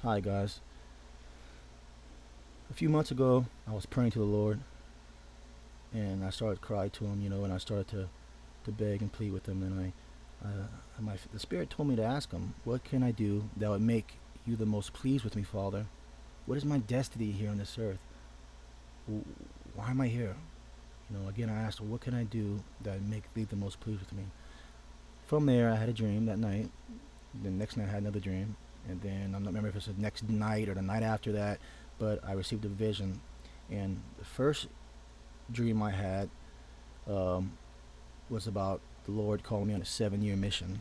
Hi guys. A few months ago, I was praying to the Lord, and I started to cry to Him, and I started to beg and plead with Him, and the Spirit told me to ask Him, "What can I do that would make You the most pleased with me, Father? What is my destiny here on this earth? Why am I here?" Again, I asked, "What can I do that would make Thee the most pleased with me?" From there, I had a dream that night. The next night, I had another dream, and then I'm not remember if it's the next night or the night after that, but I received a vision, and the first dream I had um, was about the Lord calling me on a 7-year mission.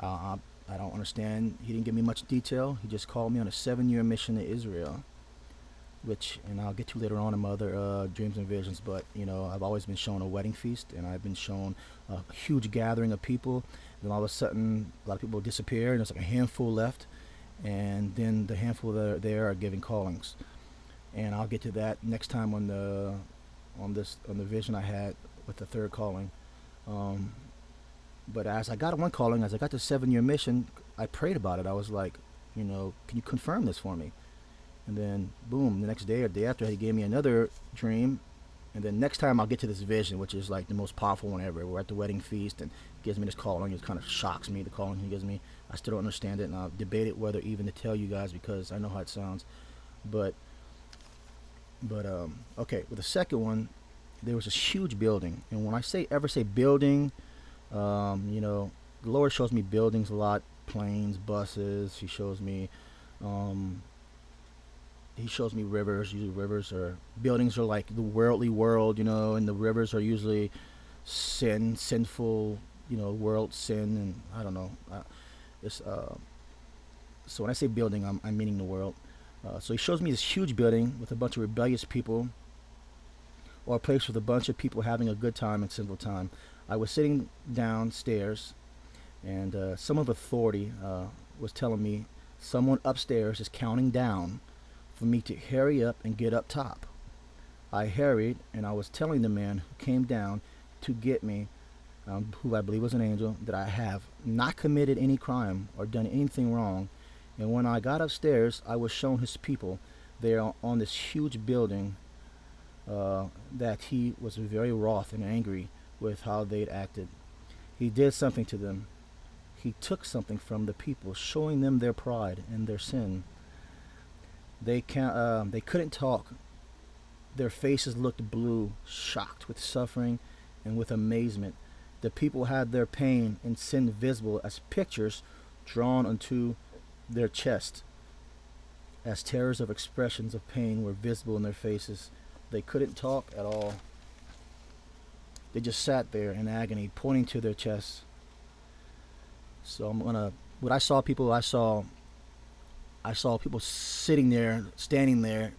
I don't understand. He didn't give me much detail. He just called me on a 7-year mission to Israel, which, and I'll get to later on in my other dreams and visions. But I've always been shown a wedding feast, and I've been shown a huge gathering of people. Then all of a sudden, a lot of people disappear, and there's like a handful left, and then the handful that are there are giving callings. And I'll get to that next time on the vision I had with the third calling. Um, but as I got one calling, as I got the 7-year mission, I prayed about it. I was like, can you confirm this for me? And then, boom, the next day or the day after, he gave me another dream. And then next time I'll get to this vision, which is like the most powerful one ever. We're at the wedding feast, and he gives me this calling. It kind of shocks me, the calling he gives me. I still don't understand it, and I've debated whether even to tell you guys because I know how it sounds. But, okay, with the second one, there was this huge building. And when I say building, the Lord shows me buildings a lot, planes, buses. Um, he shows me rivers. Usually, rivers or buildings are like the worldly world, and the rivers are usually sinful, world sin, and I don't know. It's So when I say building, I'm meaning the world. So he shows me this huge building with a bunch of rebellious people, or a place with a bunch of people having a good time and sinful time. I was sitting downstairs, and someone of authority was telling me someone upstairs is counting down for me to hurry up and get up top. I hurried, and I was telling the man who came down to get me, who I believe was an angel, that I have not committed any crime or done anything wrong. And when I got upstairs, I was shown his people there on this huge building, that he was very wroth and angry with how they'd acted. He did something to them. He took something from the people, showing them their pride and their sin. They couldn't talk. Their faces looked blue, shocked with suffering and with amazement. The people had their pain and sin visible as pictures drawn onto their chest, as terrors of expressions of pain were visible in their faces. They couldn't talk at all. They just sat there in agony, pointing to their chests. So what I saw people sitting there, standing there,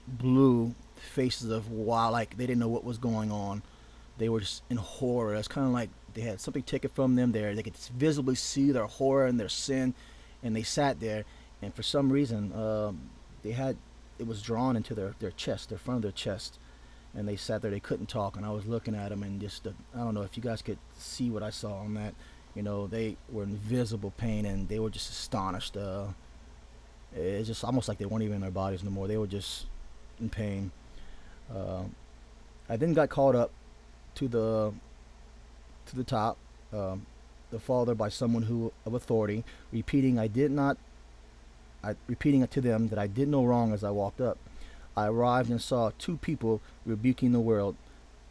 blue faces of wow, like they didn't know what was going on. They were just in horror. It's kind of like they had something taken from them. They could visibly see their horror and their sin, and they sat there. And for some reason, they had it was drawn into their chest, their front of their chest, and they sat there. They couldn't talk, and I was looking at them, and just I don't know if you guys could see what I saw on that. They were in visible pain, and they were just astonished. It's just almost like they weren't even in their bodies no more. They were just in pain. Uh, I then got called up to the top, the father by someone who of authority, repeating it to them that I did no wrong as I walked up. I arrived and saw two people rebuking the world.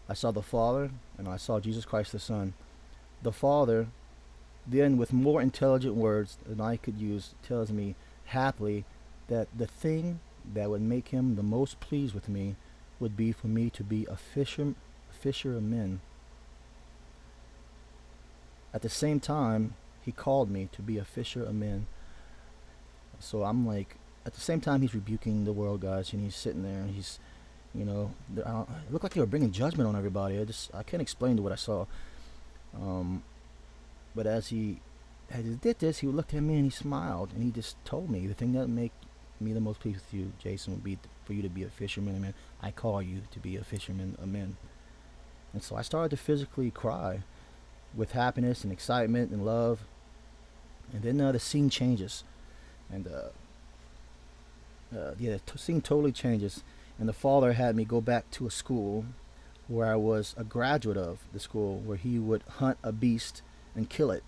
I saw the Father and I saw Jesus Christ the Son. The Father, then with more intelligent words than I could use, tells me happily that the thing that would make him the most pleased with me would be for me to be fisher of men. At the same time, he called me to be a fisher of men. So I'm like, at the same time, he's rebuking the world, guys, and he's sitting there, and he's, it looked like they were bringing judgment on everybody. I can't explain to what I saw. Um, but as he did this, he looked at me and he smiled, and he just told me the thing that would make me the most pleased with you, Jason, would be for you to be a fisherman of men. I call you to be a fisherman of men. And so I started to physically cry with happiness and excitement and love. And then the scene changes, and yeah, the scene totally changes. And the father had me go back to a school where I was a graduate of the school, where he would hunt a beast and kill it.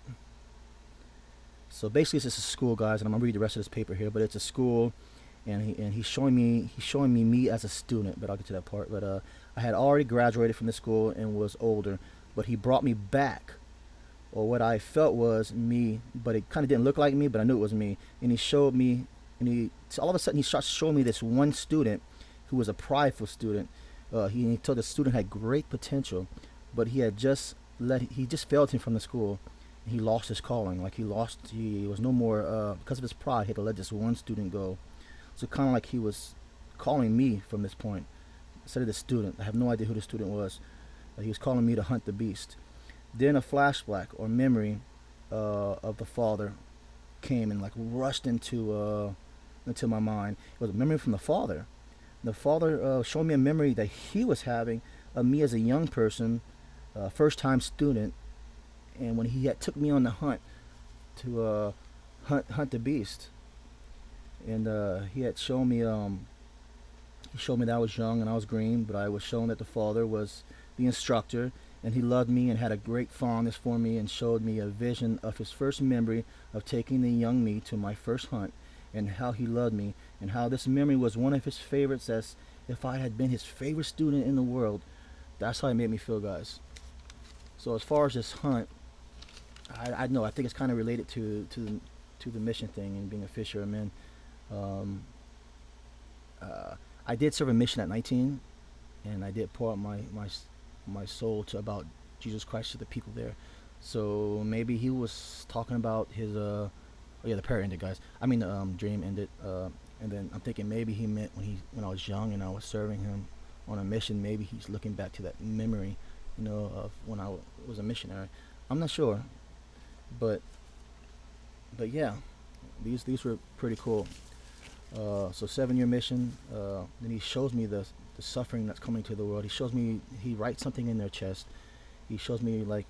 So basically, it's just a school, guys, and I'm gonna read the rest of this paper here. But it's a school, and he's showing me me as a student. But I'll get to that part. But I had already graduated from the school and was older, but he brought me back, or what I felt was me, but it kind of didn't look like me, but I knew it was me. And he showed me, and he so all of a sudden he starts showing me this one student who was a prideful student. He told the student had great potential, but he just failed him from the school. He lost his calling. Like he was no more because of his pride. He had to let this one student go. So kind of like he was calling me from this point instead of the student. I have no idea who the student was. He was calling me to hunt the beast. Then a flashback or memory of the father came and like rushed into my mind. It was a memory from the father. The father showed me a memory that he was having of me as a young person, first time student, and when he had took me on the hunt to hunt the beast. And he had shown me he showed me that I was young and I was green, but I was shown that the father was the instructor, and he loved me and had a great fondness for me, and showed me a vision of his first memory of taking the young me to my first hunt, and how he loved me, and how this memory was one of his favorites, as if I had been his favorite student in the world. That's how it made me feel, guys. So as far as this hunt, I know I think it's kind of related to the mission thing and being a fisherman. Um, I did serve a mission at 19, and I did pour out my soul to about Jesus Christ to the people there. So maybe he was talking about his oh yeah, the prayer ended, guys. I mean the dream ended, and then I'm thinking maybe he meant when I was young and I was serving him on a mission. Maybe he's looking back to that memory, of when I was a missionary. I'm not sure, but yeah, these were pretty cool. So 7 year mission. Then he shows me the suffering that's coming to the world. He shows me, he writes something in their chest. He shows me like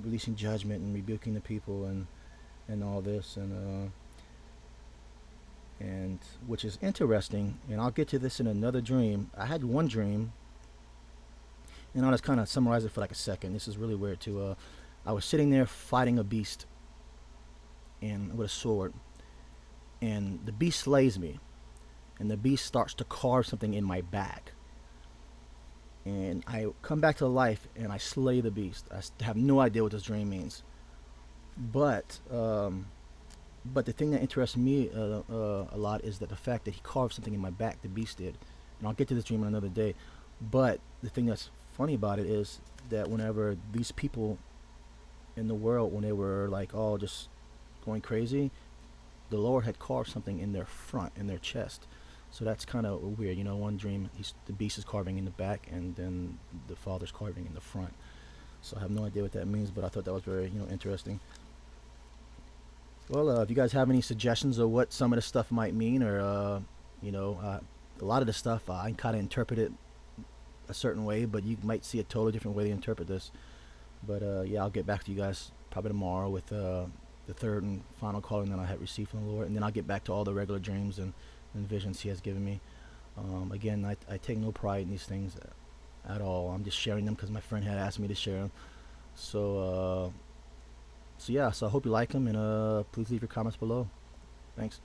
releasing judgment and rebuking the people, and all this, and which is interesting. And I'll get to this in another dream. I had one dream, and I'll just kind of summarize it for like a second. This is really weird too. I was sitting there fighting a beast, and with a sword, and the beast slays me, and the beast starts to carve something in my back, and I come back to life and I slay the beast. Have no idea what this dream means, but the thing that interests me a lot is that the fact that he carved something in my back, the beast did, and I'll get to this dream another day. But the thing that's funny about it is that whenever these people in the world, when they were like all just going crazy, the Lord had carved something in their front, in their chest. So that's kind of weird. One dream, the beast is carving in the back, and then the father's carving in the front. So I have no idea what that means, but I thought that was very, interesting. Well, if you guys have any suggestions of what some of this stuff might mean, or, a lot of the stuff, I can kind of interpret it a certain way, but you might see a totally different way to interpret this. But yeah, I'll get back to you guys probably tomorrow with the third and final calling that I had received from the Lord, and then I'll get back to all the regular dreams and visions He has given me. Again, I take no pride in these things at all. I'm just sharing them because my friend had asked me to share them. So yeah, so I hope you like them, and please leave your comments below. Thanks.